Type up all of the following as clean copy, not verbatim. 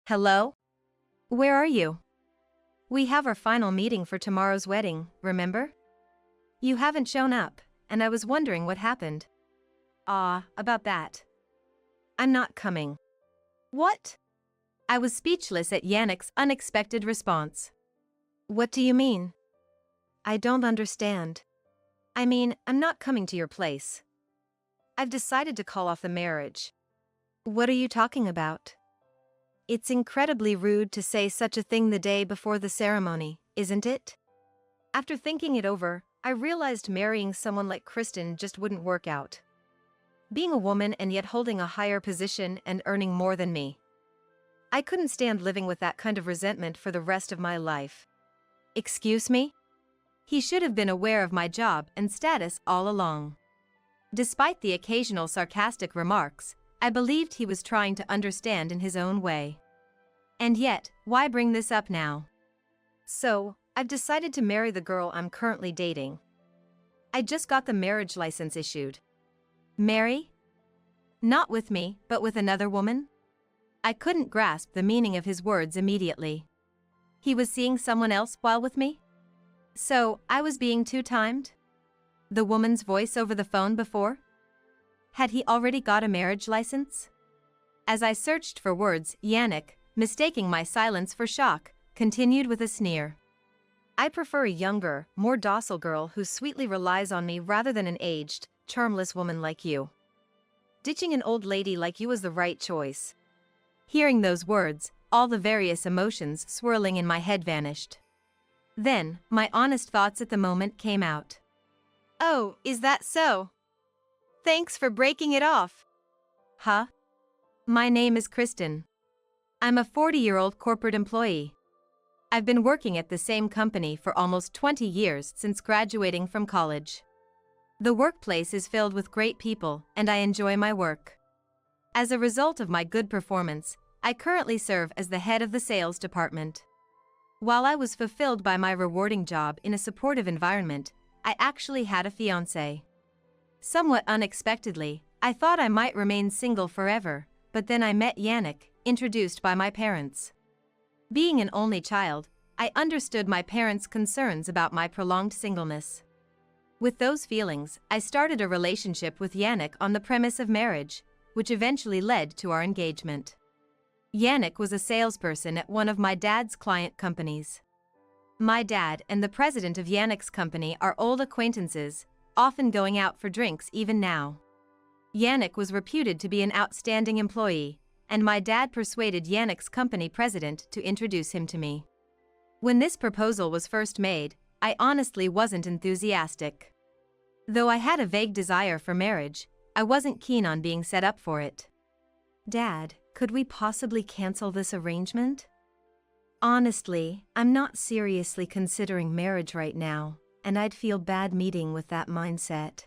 Hello? Where are you? We have our final meeting for tomorrow's wedding, remember? You haven't shown up, and I was wondering what happened. About that. I'm not coming. What? I was speechless at Yannick's unexpected response. What do you mean? I don't understand. I mean, I'm not coming to your place. I've decided to call off the marriage. What are you talking about? It's incredibly rude to say such a thing the day before the ceremony, isn't it? After thinking it over, I realized marrying someone like Kristen just wouldn't work out. Being a woman and yet holding a higher position and earning more than me. I couldn't stand living with that kind of resentment for the rest of my life. Excuse me? He should have been aware of my job and status all along. Despite the occasional sarcastic remarks, I believed he was trying to understand in his own way. And yet, why bring this up now? So, I've decided to marry the girl I'm currently dating. I just got the marriage license issued. Marry? Not with me, but with another woman? I couldn't grasp the meaning of his words immediately. He was seeing someone else while with me? So, I was being two-timed? The woman's voice over the phone before? Had he already got a marriage license? As I searched for words, Yannick, mistaking my silence for shock, continued with a sneer. I prefer a younger, more docile girl who sweetly relies on me rather than an aged, charmless woman like you. Ditching an old lady like you was the right choice. Hearing those words, all the various emotions swirling in my head vanished. Then, my honest thoughts at the moment came out. Oh, is that so? Thanks for breaking it off. Huh? My name is Kristen. I'm a 40-year-old corporate employee. I've been working at the same company for almost 20 years since graduating from college. The workplace is filled with great people, and I enjoy my work. As a result of my good performance, I currently serve as the head of the sales department. While I was fulfilled by my rewarding job in a supportive environment, I actually had a fiancé. Somewhat unexpectedly, I thought I might remain single forever, but then I met Yannick, introduced by my parents. Being an only child, I understood my parents' concerns about my prolonged singleness. With those feelings, I started a relationship with Yannick on the premise of marriage, which eventually led to our engagement. Yannick was a salesperson at one of my dad's client companies. My dad and the president of Yannick's company are old acquaintances, often going out for drinks even now. Yannick was reputed to be an outstanding employee, and my dad persuaded Yannick's company president to introduce him to me. When this proposal was first made, I honestly wasn't enthusiastic. Though I had a vague desire for marriage, I wasn't keen on being set up for it. Dad, could we possibly cancel this arrangement? Honestly, I'm not seriously considering marriage right now, and I'd feel bad meeting with that mindset.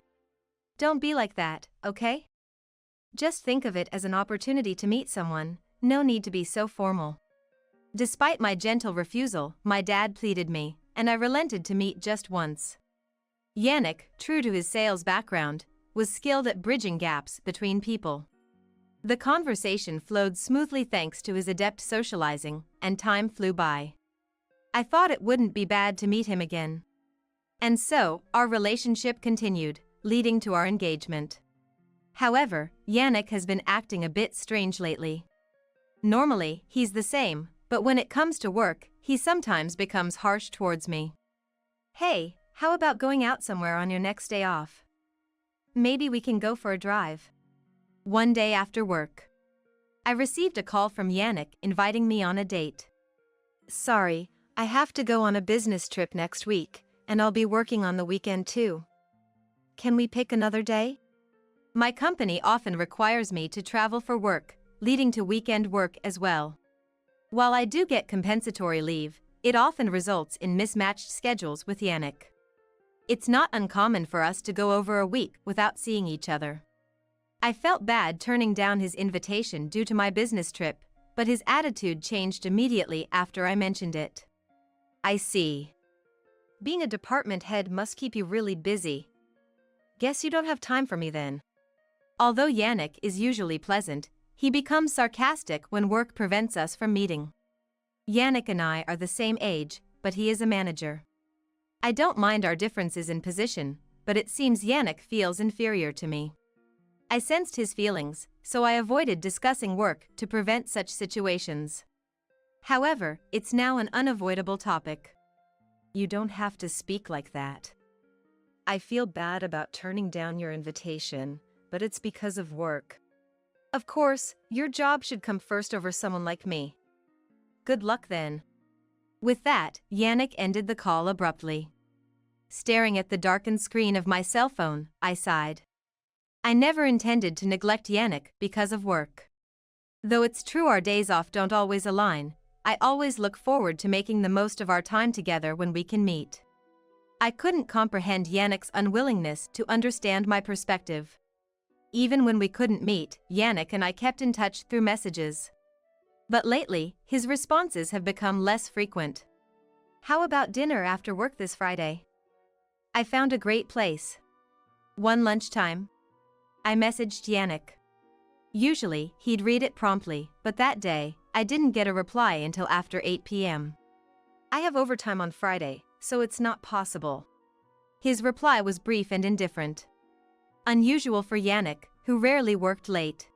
Don't be like that, okay? Just think of it as an opportunity to meet someone, no need to be so formal. Despite my gentle refusal, my dad pleaded me, and I relented to meet just once. Yannick, true to his sales background, was skilled at bridging gaps between people. The conversation flowed smoothly thanks to his adept socializing, and time flew by. I thought it wouldn't be bad to meet him again. And so, our relationship continued, leading to our engagement. However, Yannick has been acting a bit strange lately. Normally, he's the same, but when it comes to work, he sometimes becomes harsh towards me. Hey, how about going out somewhere on your next day off? Maybe we can go for a drive. One day after work, I received a call from Yannick inviting me on a date. Sorry, I have to go on a business trip next week, and I'll be working on the weekend too. Can we pick another day? My company often requires me to travel for work, leading to weekend work as well. While I do get compensatory leave, it often results in mismatched schedules with Yannick. It's not uncommon for us to go over a week without seeing each other. I felt bad turning down his invitation due to my business trip, but his attitude changed immediately after I mentioned it. I see. Being a department head must keep you really busy. Guess you don't have time for me then. Although Yannick is usually pleasant, He becomes sarcastic when work prevents us from meeting. Yannick and I are the same age, but he is a manager. I don't mind our differences in position, but it seems Yannick feels inferior to me. I sensed his feelings, so I avoided discussing work to prevent such situations. However, it's now an unavoidable topic. You don't have to speak like that. I feel bad about turning down your invitation, but it's because of work. Of course, your job should come first over someone like me. Good luck then. With that, Yannick ended the call abruptly. Staring at the darkened screen of my cell phone, I sighed. I never intended to neglect Yannick because of work. Though it's true our days off don't always align, I always look forward to making the most of our time together when we can meet. I couldn't comprehend Yannick's unwillingness to understand my perspective. Even when we couldn't meet, Yannick and I kept in touch through messages. But lately, his responses have become less frequent. How about dinner after work this Friday? I found a great place. One lunchtime. I messaged Yannick. Usually, he'd read it promptly, but that day, I didn't get a reply until after 8 p.m. I have overtime on Friday, so it's not possible. His reply was brief and indifferent. Unusual for Yannick, who rarely worked late.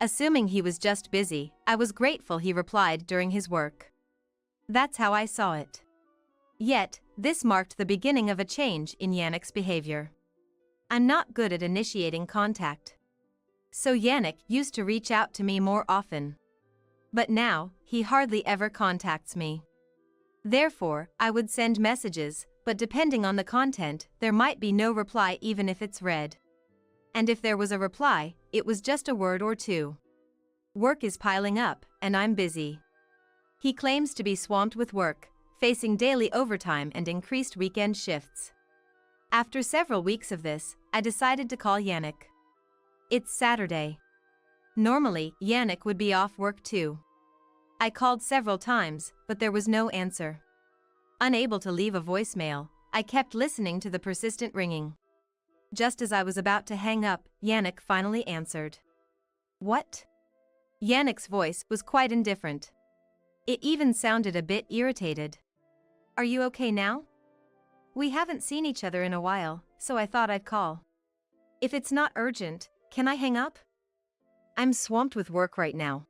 Assuming he was just busy, I was grateful he replied during his work. That's how I saw it. Yet, this marked the beginning of a change in Yannick's behavior. I'm not good at initiating contact. So Yannick used to reach out to me more often. But now, he hardly ever contacts me. Therefore, I would send messages, but depending on the content, there might be no reply even if it's read. And if there was a reply, it was just a word or two. Work is piling up, and I'm busy. He claims to be swamped with work, facing daily overtime and increased weekend shifts. After several weeks of this, I decided to call Yannick. It's Saturday. Normally, Yannick would be off work too. I called several times, but there was no answer. Unable to leave a voicemail, I kept listening to the persistent ringing. Just as I was about to hang up, Yannick finally answered. What? Yannick's voice was quite indifferent. It even sounded a bit irritated. Are you okay now? We haven't seen each other in a while, so I thought I'd call. If it's not urgent, can I hang up? I'm swamped with work right now.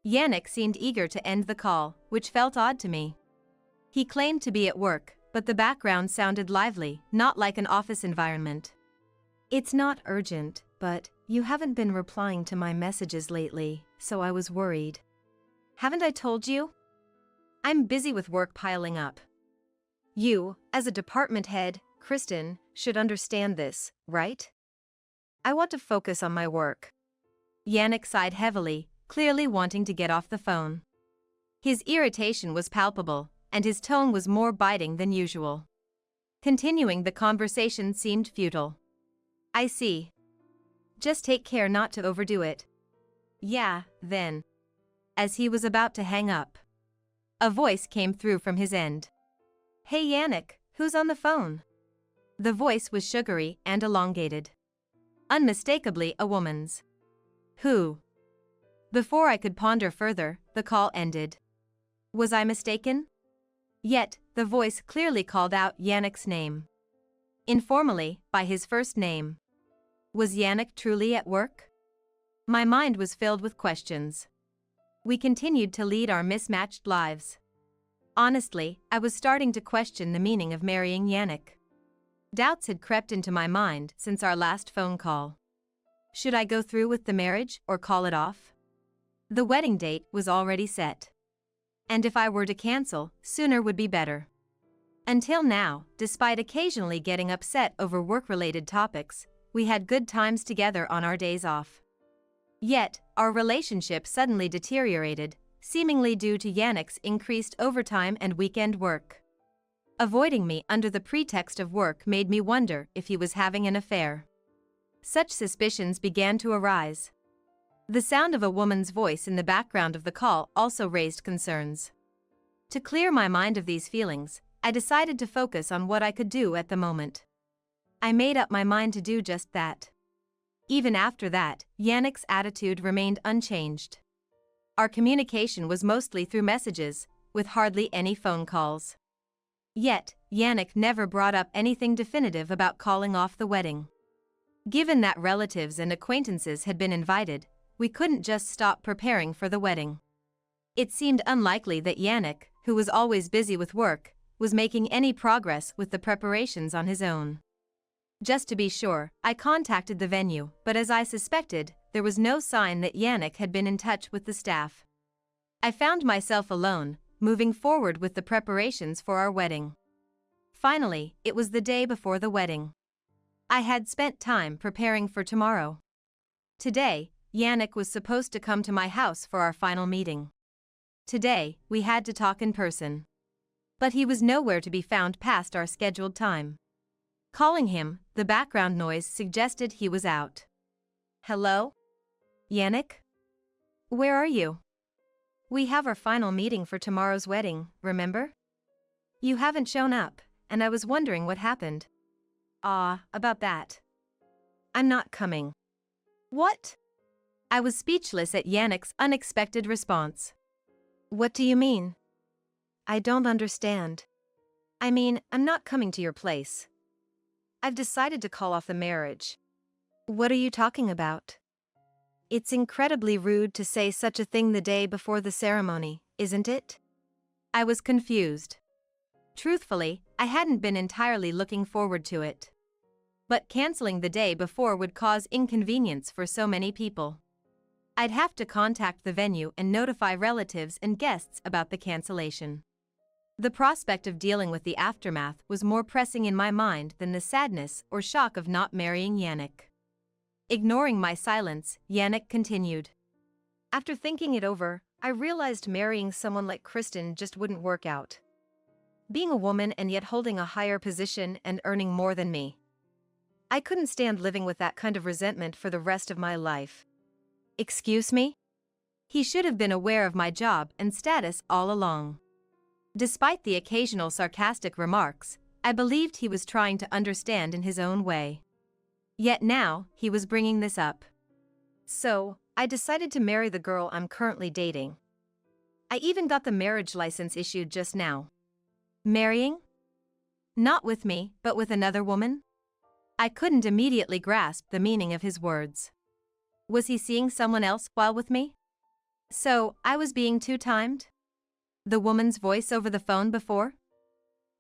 Yannick seemed eager to end the call, which felt odd to me. He claimed to be at work, but the background sounded lively, not like an office environment. It's not urgent, but you haven't been replying to my messages lately, so I was worried. Haven't I told you? I'm busy with work piling up. You, as a department head, Kristen, should understand this, right? I want to focus on my work. Yannick sighed heavily, clearly wanting to get off the phone. His irritation was palpable, and his tone was more biting than usual. Continuing the conversation seemed futile. I see. Just take care not to overdo it. Yeah, then. As he was about to hang up, a voice came through from his end. Hey Yannick, who's on the phone? The voice was sugary and elongated. Unmistakably a woman's. Who? Before I could ponder further, the call ended. Was I mistaken? Yet, the voice clearly called out Yannick's name. Informally, by his first name. Was Yannick truly at work? My mind was filled with questions. We continued to lead our mismatched lives. Honestly, I was starting to question the meaning of marrying Yannick. Doubts had crept into my mind since our last phone call. Should I go through with the marriage or call it off? The wedding date was already set. And if I were to cancel, sooner would be better. Until now, despite occasionally getting upset over work-related topics, we had good times together on our days off. Yet, our relationship suddenly deteriorated, seemingly due to Yannick's increased overtime and weekend work. Avoiding me under the pretext of work made me wonder if he was having an affair. Such suspicions began to arise. The sound of a woman's voice in the background of the call also raised concerns. To clear my mind of these feelings, I decided to focus on what I could do at the moment. I made up my mind to do just that. Even after that, Yannick's attitude remained unchanged. Our communication was mostly through messages, with hardly any phone calls. Yet, Yannick never brought up anything definitive about calling off the wedding. Given that relatives and acquaintances had been invited, we couldn't just stop preparing for the wedding. It seemed unlikely that Yannick, who was always busy with work, was making any progress with the preparations on his own. Just to be sure, I contacted the venue, but as I suspected, there was no sign that Yannick had been in touch with the staff. I found myself alone, moving forward with the preparations for our wedding. Finally, it was the day before the wedding. I had spent time preparing for tomorrow. Today, Yannick was supposed to come to my house for our final meeting. Today, we had to talk in person. But he was nowhere to be found past our scheduled time. Calling him, the background noise suggested he was out. Hello? Yannick? Where are you? We have our final meeting for tomorrow's wedding, remember? You haven't shown up, and I was wondering what happened. About that. I'm not coming. What? I was speechless at Yannick's unexpected response. What do you mean? I don't understand. I mean, I'm not coming to your place. I've decided to call off the marriage. What are you talking about? It's incredibly rude to say such a thing the day before the ceremony, isn't it? I was confused. Truthfully, I hadn't been entirely looking forward to it. But canceling the day before would cause inconvenience for so many people. I'd have to contact the venue and notify relatives and guests about the cancellation. The prospect of dealing with the aftermath was more pressing in my mind than the sadness or shock of not marrying Yannick. Ignoring my silence, Yannick continued. After thinking it over, I realized marrying someone like Kristen just wouldn't work out. Being a woman and yet holding a higher position and earning more than me. I couldn't stand living with that kind of resentment for the rest of my life. Excuse me? He should have been aware of my job and status all along. Despite the occasional sarcastic remarks, I believed he was trying to understand in his own way. Yet now, he was bringing this up. So, I decided to marry the girl I'm currently dating. I even got the marriage license issued just now. Marrying? Not with me, but with another woman? I couldn't immediately grasp the meaning of his words. Was he seeing someone else while with me? So, I was being two-timed? The woman's voice over the phone before?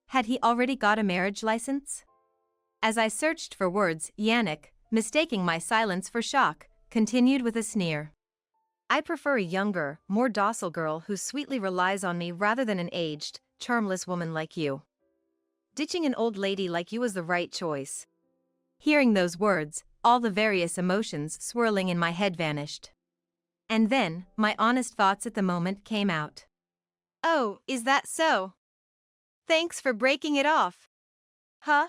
Had he already got a marriage license? As I searched for words, Yannick, mistaking my silence for shock, continued with a sneer. I prefer a younger, more docile girl who sweetly relies on me rather than an aged, charmless woman like you. Ditching an old lady like you was the right choice. Hearing those words, all the various emotions swirling in my head vanished. And then, my honest thoughts at the moment came out. Oh, is that so? Thanks for breaking it off. Huh?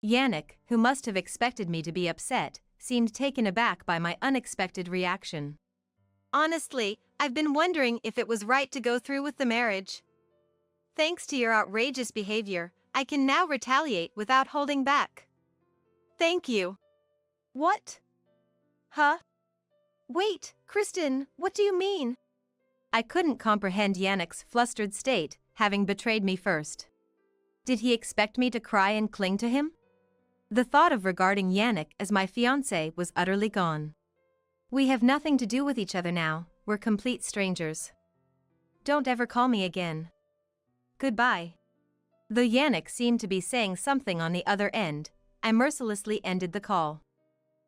Yannick, who must have expected me to be upset, seemed taken aback by my unexpected reaction. Honestly, I've been wondering if it was right to go through with the marriage. Thanks to your outrageous behavior, I can now retaliate without holding back. Thank you. What? Huh? Wait, Kristen, what do you mean? I couldn't comprehend Yannick's flustered state, having betrayed me first. Did he expect me to cry and cling to him? The thought of regarding Yannick as my fiancé was utterly gone. We have nothing to do with each other now, we're complete strangers. Don't ever call me again. Goodbye. Though Yannick seemed to be saying something on the other end, I mercilessly ended the call.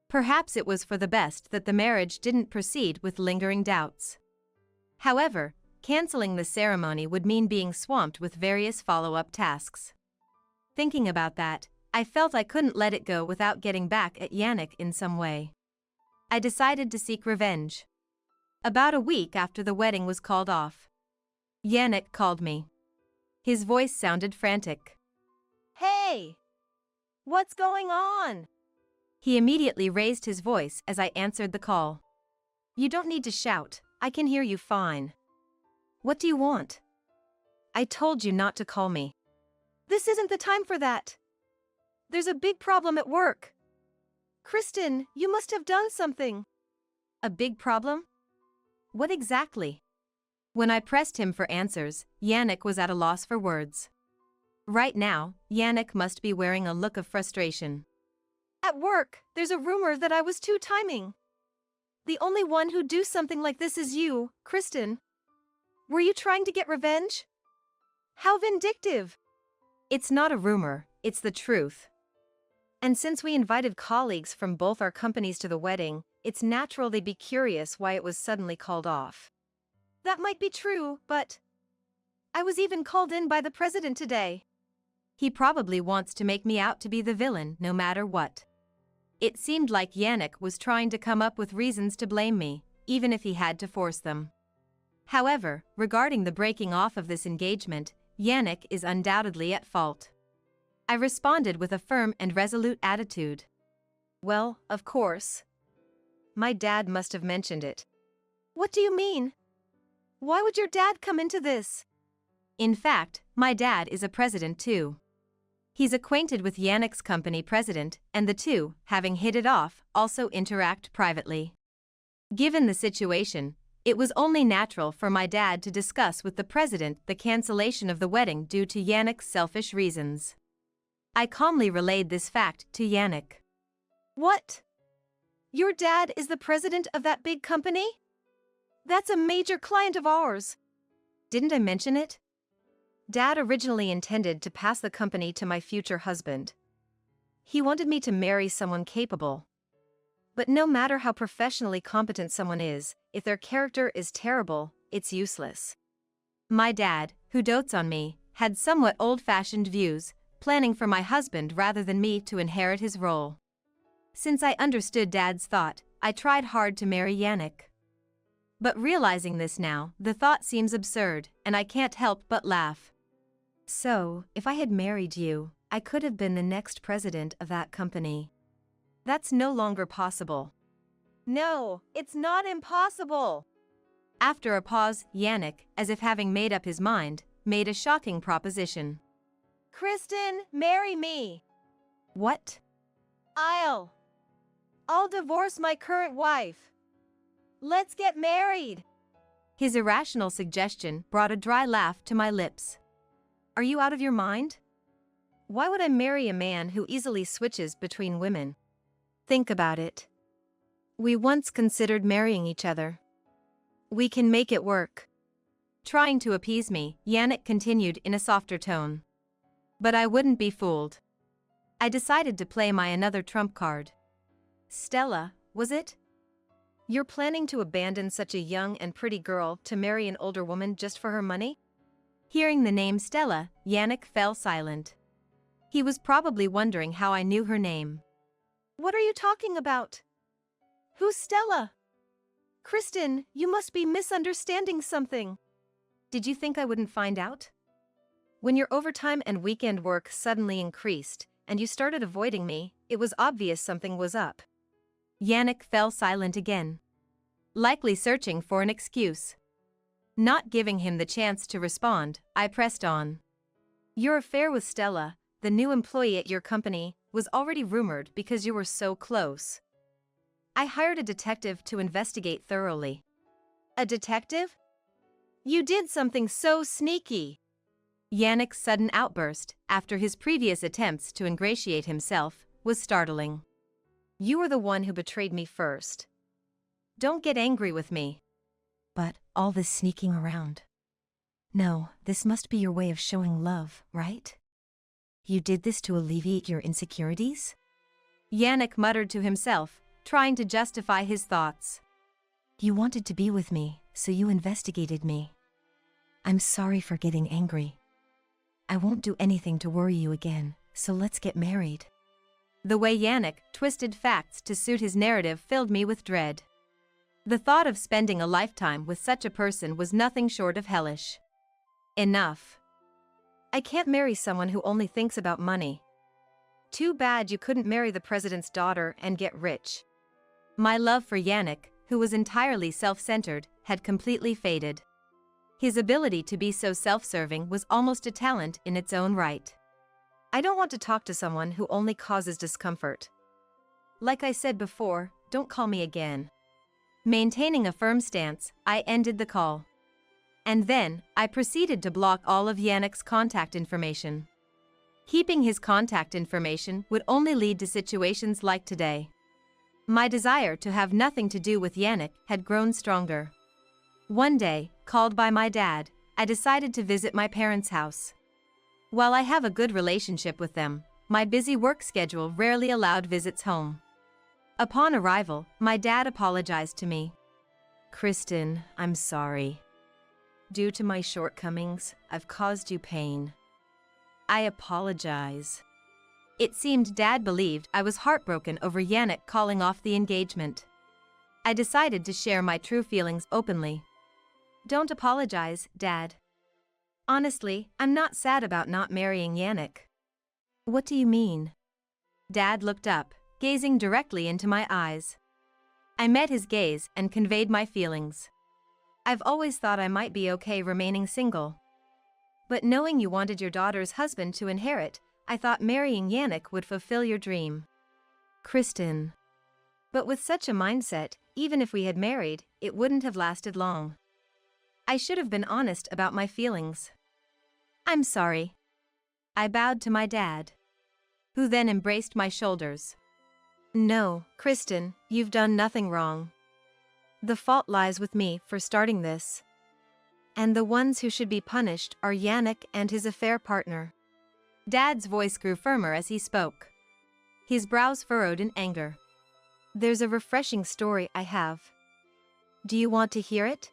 Perhaps it was for the best that the marriage didn't proceed with lingering doubts. However, canceling the ceremony would mean being swamped with various follow-up tasks. Thinking about that, I felt I couldn't let it go without getting back at Yannick in some way. I decided to seek revenge. About a week after the wedding was called off, Yannick called me. His voice sounded frantic. Hey! What's going on? He immediately raised his voice as I answered the call. You don't need to shout, I can hear you fine. What do you want? I told you not to call me. This isn't the time for that. There's a big problem at work. Kristen, you must have done something. A big problem? What exactly? When I pressed him for answers, Yannick was at a loss for words. Right now, Yannick must be wearing a look of frustration. At work, there's a rumor that I was two-timing. The only one who'd do something like this is you, Kristen. Were you trying to get revenge? How vindictive! It's not a rumor, it's the truth. And since we invited colleagues from both our companies to the wedding, it's natural they'd be curious why it was suddenly called off. That might be true, but I was even called in by the president today. He probably wants to make me out to be the villain no matter what. It seemed like Yannick was trying to come up with reasons to blame me, even if he had to force them. However, regarding the breaking off of this engagement, Yannick is undoubtedly at fault. I responded with a firm and resolute attitude. Well, of course. My dad must have mentioned it. What do you mean? Why would your dad come into this? In fact, my dad is a president too. He's acquainted with Yannick's company president, and the two, having hit it off, also interact privately. Given the situation, it was only natural for my dad to discuss with the president the cancellation of the wedding due to Yannick's selfish reasons. I calmly relayed this fact to Yannick. What? Your dad is the president of that big company? That's a major client of ours. Didn't I mention it? Dad originally intended to pass the company to my future husband. He wanted me to marry someone capable. But no matter how professionally competent someone is, if their character is terrible, it's useless. My dad, who dotes on me, had somewhat old-fashioned views, planning for my husband rather than me to inherit his role. Since I understood Dad's thought, I tried hard to marry Yannick. But realizing this now, the thought seems absurd, and I can't help but laugh. So, if I had married you, I could have been the next president of that company. That's no longer possible. No, it's not impossible. After a pause, Yannick, as if having made up his mind, made a shocking proposition. Kristen, marry me. What? I'll divorce my current wife. Let's get married. His irrational suggestion brought a dry laugh to my lips. Are you out of your mind? Why would I marry a man who easily switches between women? Think about it. We once considered marrying each other. We can make it work. Trying to appease me, Yannick continued in a softer tone. But I wouldn't be fooled. I decided to play my another trump card. Stella, was it? You're planning to abandon such a young and pretty girl to marry an older woman just for her money? Hearing the name Stella, Yannick fell silent. He was probably wondering how I knew her name. What are you talking about? Who's Stella? Kristen, you must be misunderstanding something. Did you think I wouldn't find out? When your overtime and weekend work suddenly increased, and you started avoiding me, it was obvious something was up. Yannick fell silent again. Likely searching for an excuse. Not giving him the chance to respond, I pressed on. Your affair with Stella, the new employee at your company, was already rumored because you were so close. I hired a detective to investigate thoroughly. A detective? You did something so sneaky. Yannick's sudden outburst, after his previous attempts to ingratiate himself, was startling. You were the one who betrayed me first. Don't get angry with me. But all this sneaking around. No, this must be your way of showing love, right? You did this to alleviate your insecurities? Yannick muttered to himself, trying to justify his thoughts. You wanted to be with me, so you investigated me. I'm sorry for getting angry. I won't do anything to worry you again, so let's get married. The way Yannick twisted facts to suit his narrative filled me with dread. The thought of spending a lifetime with such a person was nothing short of hellish. Enough. I can't marry someone who only thinks about money. Too bad you couldn't marry the president's daughter and get rich. My love for Yannick, who was entirely self-centered, had completely faded. His ability to be so self-serving was almost a talent in its own right. I don't want to talk to someone who only causes discomfort. like I said before, don't call me again. Maintaining a firm stance, I ended the call. And then, I proceeded to block all of Yannick's contact information. Keeping his contact information would only lead to situations like today. My desire to have nothing to do with Yannick had grown stronger. One day, called by my dad, I decided to visit my parents' house. While I have a good relationship with them, my busy work schedule rarely allowed visits home. Upon arrival, my dad apologized to me. "Kristen, I'm sorry. Due to my shortcomings, I've caused you pain. I apologize." It seemed Dad believed I was heartbroken over Yannick calling off the engagement. I decided to share my true feelings openly. "Don't apologize, Dad. Honestly, I'm not sad about not marrying Yannick." "What do you mean?" Dad looked up, gazing directly into my eyes. I met his gaze and conveyed my feelings. "I've always thought I might be okay remaining single. But knowing you wanted your daughter's husband to inherit, I thought marrying Yannick would fulfill your dream." "Kristen." "But with such a mindset, even if we had married, it wouldn't have lasted long. I should have been honest about my feelings." "I'm sorry." I bowed to my dad, who then embraced my shoulders. "No, Kristen, you've done nothing wrong. The fault lies with me for starting this. And the ones who should be punished are Yannick and his affair partner." Dad's voice grew firmer as he spoke. His brows furrowed in anger. "There's a refreshing story I have. Do you want to hear it?"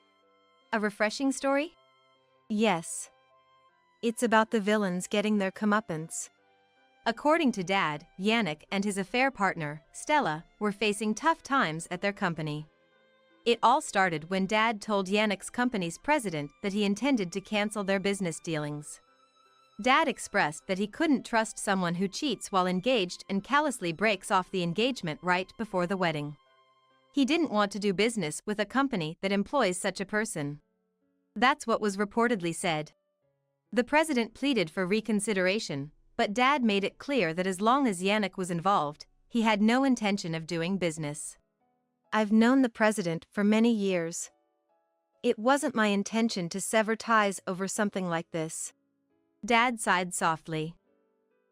"A refreshing story?" "Yes. It's about the villains getting their comeuppance." According to Dad, Yannick and his affair partner, Stella, were facing tough times at their company. It all started when Dad told Yannick's company's president that he intended to cancel their business dealings. Dad expressed that he couldn't trust someone who cheats while engaged and callously breaks off the engagement right before the wedding. He didn't want to do business with a company that employs such a person. That's what was reportedly said. The president pleaded for reconsideration, but Dad made it clear that as long as Yannick was involved, he had no intention of doing business. "I've known the president for many years. It wasn't my intention to sever ties over something like this." Dad sighed softly.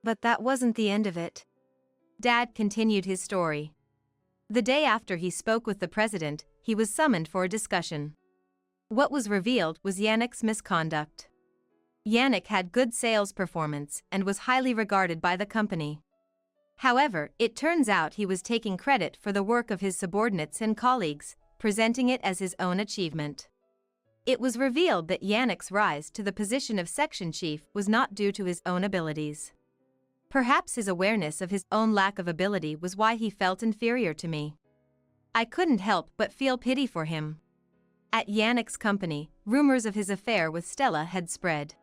"But that wasn't the end of it." Dad continued his story. The day after he spoke with the president, he was summoned for a discussion. What was revealed was Yannick's misconduct. Yannick had good sales performance and was highly regarded by the company. However, it turns out he was taking credit for the work of his subordinates and colleagues, presenting it as his own achievement. It was revealed that Yannick's rise to the position of section chief was not due to his own abilities. Perhaps his awareness of his own lack of ability was why he felt inferior to me. I couldn't help but feel pity for him. At Yannick's company, rumors of his affair with Stella had spread.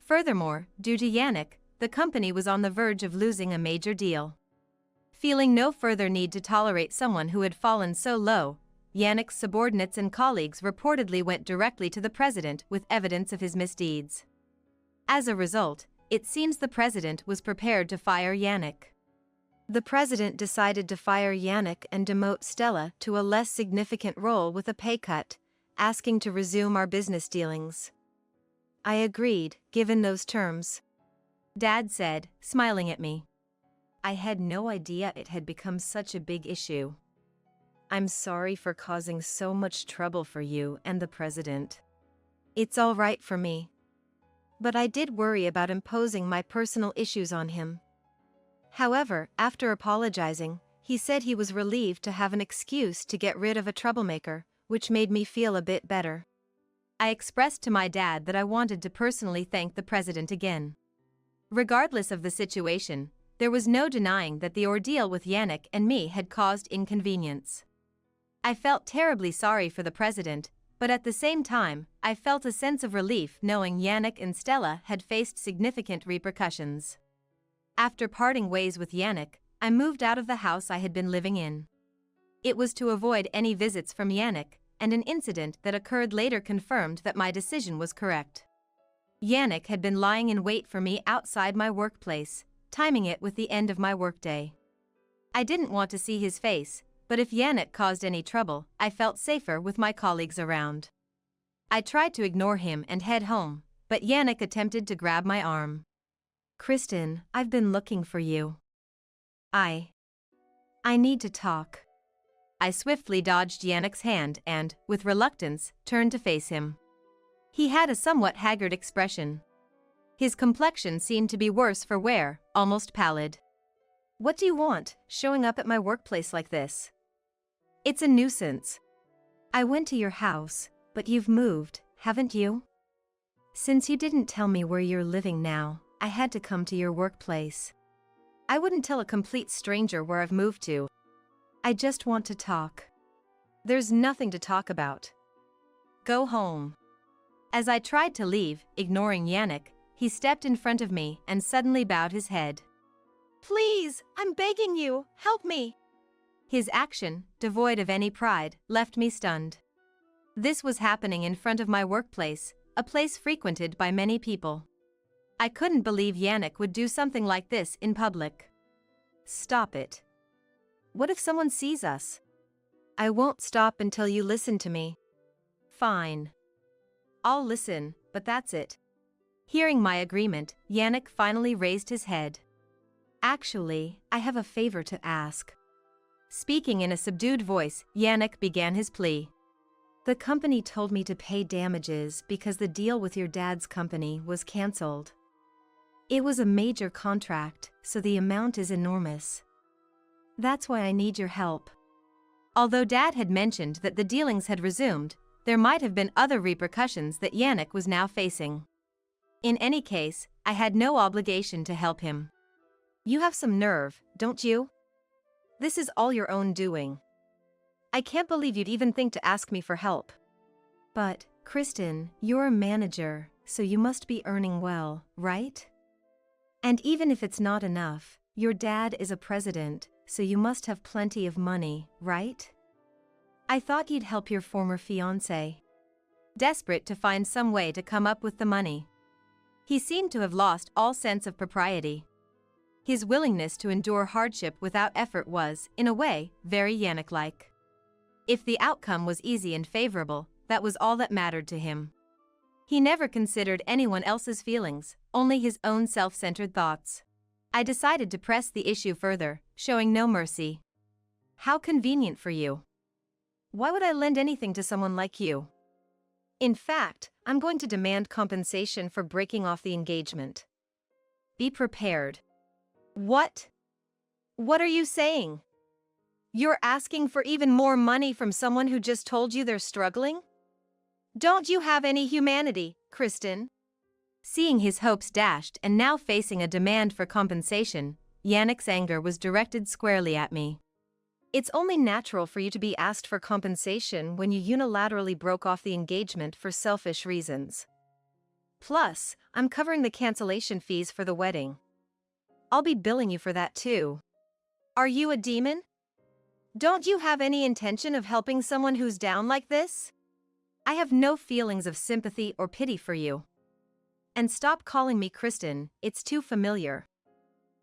Furthermore, due to Yannick, the company was on the verge of losing a major deal. Feeling no further need to tolerate someone who had fallen so low, Yannick's subordinates and colleagues reportedly went directly to the president with evidence of his misdeeds. As a result, it seems the president was prepared to fire Yannick. The president decided to fire Yannick and demote Stella to a less significant role with a pay cut, asking to resume our business dealings. I agreed, given those terms. Dad said, smiling at me. I had no idea it had become such a big issue. I'm sorry for causing so much trouble for you and the president. It's all right for me. But I did worry about imposing my personal issues on him. However, after apologizing, he said he was relieved to have an excuse to get rid of a troublemaker, which made me feel a bit better. I expressed to my dad that I wanted to personally thank the president again. Regardless of the situation, there was no denying that the ordeal with Yannick and me had caused inconvenience. I felt terribly sorry for the president, but at the same time, I felt a sense of relief knowing Yannick and Stella had faced significant repercussions. After parting ways with Yannick, I moved out of the house I had been living in. It was to avoid any visits from Yannick, and an incident that occurred later confirmed that my decision was correct. Yannick had been lying in wait for me outside my workplace, timing it with the end of my workday. I didn't want to see his face, but if Yannick caused any trouble, I felt safer with my colleagues around. I tried to ignore him and head home, but Yannick attempted to grab my arm. Kristen, I've been looking for you. I need to talk. I swiftly dodged Yannick's hand and, with reluctance, turned to face him. He had a somewhat haggard expression. His complexion seemed to be worse for wear, almost pallid. What do you want, showing up at my workplace like this? It's a nuisance. I went to your house, but you've moved, haven't you? Since you didn't tell me where you're living now, I had to come to your workplace. I wouldn't tell a complete stranger where I've moved to. I just want to talk. There's nothing to talk about. Go home. As I tried to leave, ignoring Yannick, he stepped in front of me and suddenly bowed his head. Please, I'm begging you, help me. His action, devoid of any pride, left me stunned. This was happening in front of my workplace, a place frequented by many people. I couldn't believe Yannick would do something like this in public. Stop it. What if someone sees us? I won't stop until you listen to me. Fine. I'll listen, but that's it. Hearing my agreement, Yannick finally raised his head. Actually, I have a favor to ask. Speaking in a subdued voice, Yannick began his plea. The company told me to pay damages because the deal with your dad's company was cancelled. It was a major contract, so the amount is enormous. That's why I need your help. Although Dad had mentioned that the dealings had resumed, there might have been other repercussions that Yannick was now facing. In any case, I had no obligation to help him. You have some nerve, don't you? This is all your own doing. I can't believe you'd even think to ask me for help. But, Kristen, you're a manager, so you must be earning well, right? And even if it's not enough, your dad is a president, so you must have plenty of money, right? I thought you'd help your former fiancé. Desperate to find some way to come up with the money. He seemed to have lost all sense of propriety. His willingness to endure hardship without effort was, in a way, very Yannick-like. If the outcome was easy and favorable, that was all that mattered to him. He never considered anyone else's feelings, only his own self-centered thoughts. I decided to press the issue further, showing no mercy. How convenient for you. Why would I lend anything to someone like you? In fact, I'm going to demand compensation for breaking off the engagement. Be prepared. What? What are you saying? You're asking for even more money from someone who just told you they're struggling? Don't you have any humanity, Kristen? Seeing his hopes dashed and now facing a demand for compensation, Yannick's anger was directed squarely at me. It's only natural for you to be asked for compensation when you unilaterally broke off the engagement for selfish reasons. Plus, I'm covering the cancellation fees for the wedding. I'll be billing you for that too. Are you a demon? Don't you have any intention of helping someone who's down like this? I have no feelings of sympathy or pity for you. And stop calling me Kristen, it's too familiar.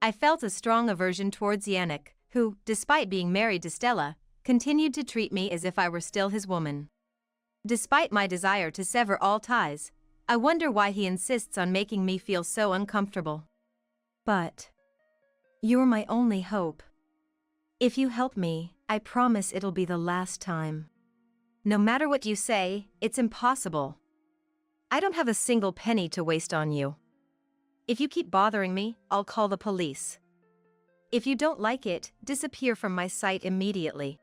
I felt a strong aversion towards Yannick, who, despite being married to Stella, continued to treat me as if I were still his woman. Despite my desire to sever all ties, I wonder why he insists on making me feel so uncomfortable. But you're my only hope. If you help me, I promise it'll be the last time. No matter what you say, it's impossible. I don't have a single penny to waste on you. If you keep bothering me, I'll call the police. If you don't like it, disappear from my sight immediately.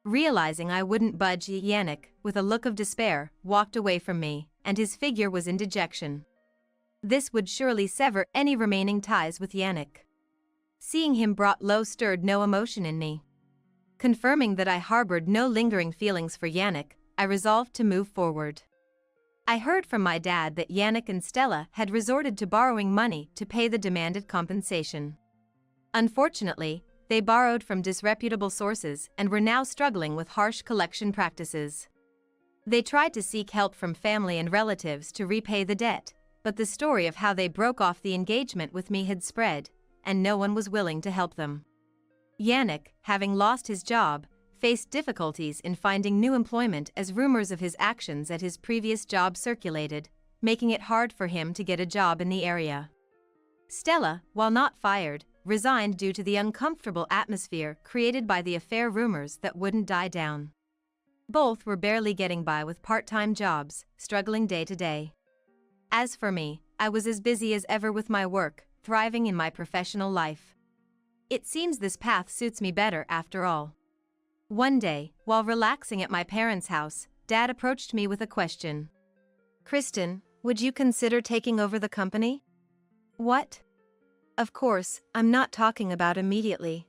Realizing I wouldn't budge, Yannick, with a look of despair, walked away from me, and his figure was in dejection. This would surely sever any remaining ties with Yannick. Seeing him brought low stirred no emotion in me. Confirming that I harbored no lingering feelings for Yannick, I resolved to move forward. I heard from my dad that Yannick and Stella had resorted to borrowing money to pay the demanded compensation. Unfortunately, they borrowed from disreputable sources and were now struggling with harsh collection practices. They tried to seek help from family and relatives to repay the debt, but the story of how they broke off the engagement with me had spread, and no one was willing to help them. Yannick, having lost his job, faced difficulties in finding new employment as rumors of his actions at his previous job circulated, making it hard for him to get a job in the area. Stella, while not fired, resigned due to the uncomfortable atmosphere created by the affair rumors that wouldn't die down. Both were barely getting by with part-time jobs, struggling day to day. As for me, I was as busy as ever with my work, thriving in my professional life. It seems this path suits me better after all. One day, while relaxing at my parents' house, Dad approached me with a question. "Kristen, would you consider taking over the company?" "What?" "Of course, I'm not talking about immediately.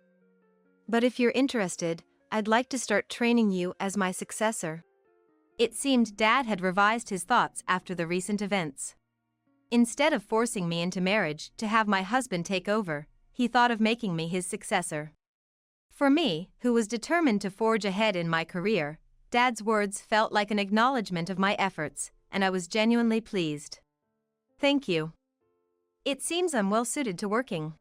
But if you're interested, I'd like to start training you as my successor." It seemed Dad had revised his thoughts after the recent events. Instead of forcing me into marriage to have my husband take over, he thought of making me his successor. For me, who was determined to forge ahead in my career, Dad's words felt like an acknowledgement of my efforts, and I was genuinely pleased. "Thank you. It seems I'm well suited to working.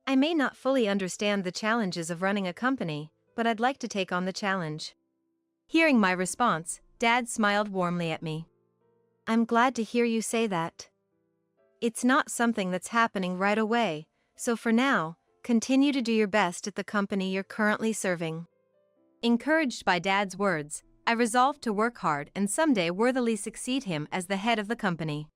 I may not fully understand the challenges of running a company, but I'd like to take on the challenge." Hearing my response, Dad smiled warmly at me. "I'm glad to hear you say that. It's not something that's happening right away, so for now, continue to do your best at the company you're currently serving." Encouraged by Dad's words, I resolved to work hard and someday worthily succeed him as the head of the company.